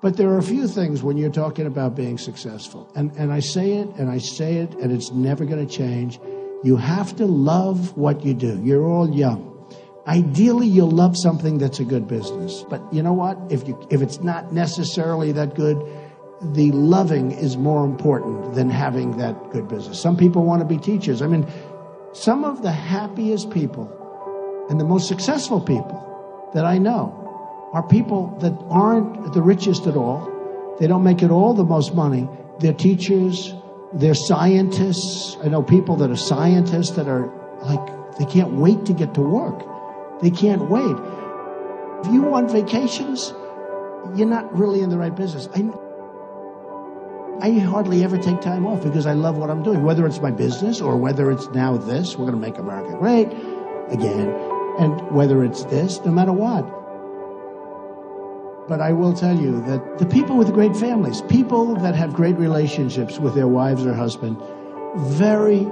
But there are a few things when you're talking about being successful. And I say it, and I say it, and it's never going to change. You have to love what you do. You're all young. Ideally, you'll love something that's a good business. But you know what? If it's not necessarily that good, the loving is more important than having that good business. Some people want to be teachers. I mean, some of the happiest people and the most successful people that I know are people that aren't the richest at all. They don't make it all the most money. They're teachers. They're scientists. I know people that are scientists that are like, they can't wait to get to work. They can't wait. If you want vacations, you're not really in the right business. I hardly ever take time off because I love what I'm doing, whether it's my business or whether it's now this, we're going to make America great again, and whether it's this, no matter what. But I will tell you that the people with great families, people that have great relationships with their wives or husband, very,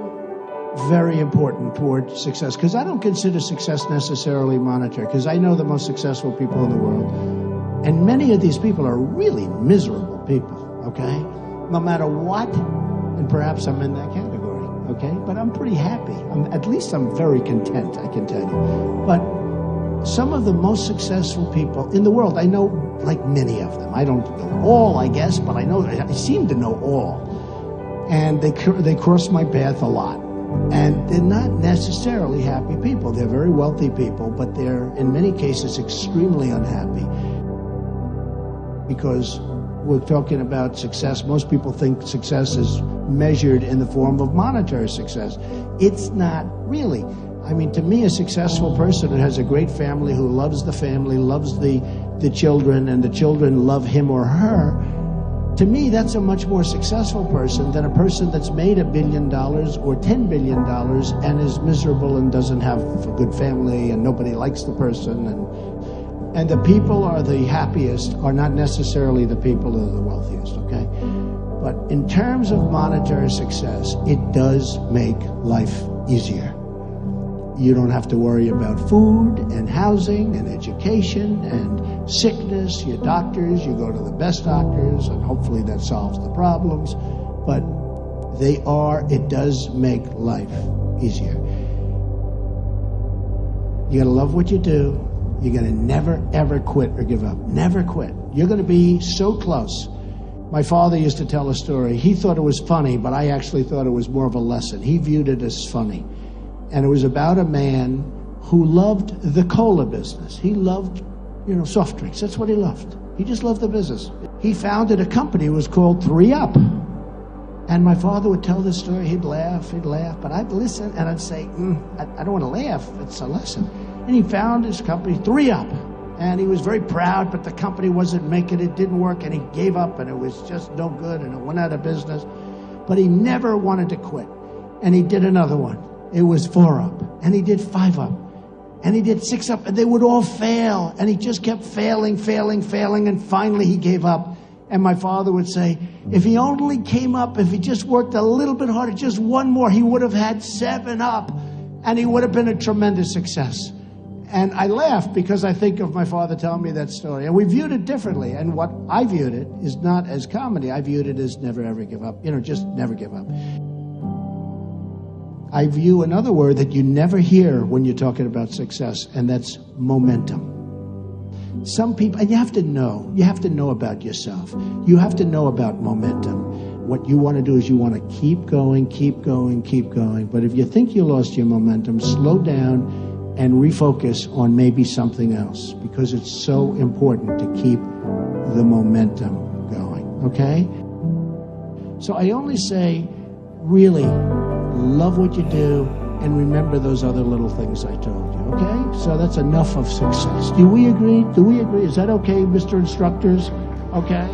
very important toward success. Because I don't consider success necessarily monetary, because I know the most successful people in the world. And many of these people are really miserable people, okay? No matter what, and perhaps I'm in that category, okay? But I'm pretty happy. At least I'm very content, I can tell you. But some of the most successful people in the world, I know like many of them. I don't know all, I guess, but I seem to know all. And they cross my path a lot. And they're not necessarily happy people. They're very wealthy people, but they're, in many cases, extremely unhappy. Because we're talking about success. Most people think success is measured in the form of monetary success. It's not really. I mean, to me, a successful person who has a great family, who loves the family, loves the children, and the children love him or her, to me, that's a much more successful person than a person that's made $1 billion or $10 billion and is miserable and doesn't have a good family and nobody likes the person. And the people are the happiest are not necessarily the people who are the wealthiest, okay? But in terms of monetary success, it does make life easier. You don't have to worry about food and housing and education and sickness. Your doctors, you go to the best doctors, and hopefully that solves the problems. But it does make life easier. You gotta love what you do. You're gonna never, ever quit or give up. Never quit. You're gonna be so close. My father used to tell a story. He thought it was funny, but I actually thought it was more of a lesson. He viewed it as funny. And it was about a man who loved the cola business. He loved, soft drinks. That's what he loved. He just loved the business. He founded a company. It was called 3-Up. And my father would tell this story. He'd laugh. But I'd listen and I'd say, I don't want to laugh. It's a lesson. And he found his company, 3-Up. And he was very proud, but the company wasn't making it. Didn't work. And he gave up, and it was just no good, and it went out of business. But he never wanted to quit. And he did another one. It was 4-Up, and he did 5-Up, and he did 6-Up, and they would all fail, and he just kept failing, and finally he gave up. And my father would say, if he only came up, if he just worked a little bit harder, just one more, he would have had 7-Up, and he would have been a tremendous success. And I laugh because I think of my father telling me that story, and we viewed it differently. And what I viewed it is not as comedy. I viewed it as never, ever give up, just never give up. I view another word that you never hear when you're talking about success, and that's momentum. Some people, and you have to know about yourself. You have to know about momentum. What you want to do is you want to keep going. But if you think you lost your momentum, slow down and refocus on maybe something else, because it's so important to keep the momentum going, okay? So I only say, really, love what you do, and remember those other little things I told you, okay? So that's enough of success. Do we agree? Is that okay, Mr. Instructors? Okay?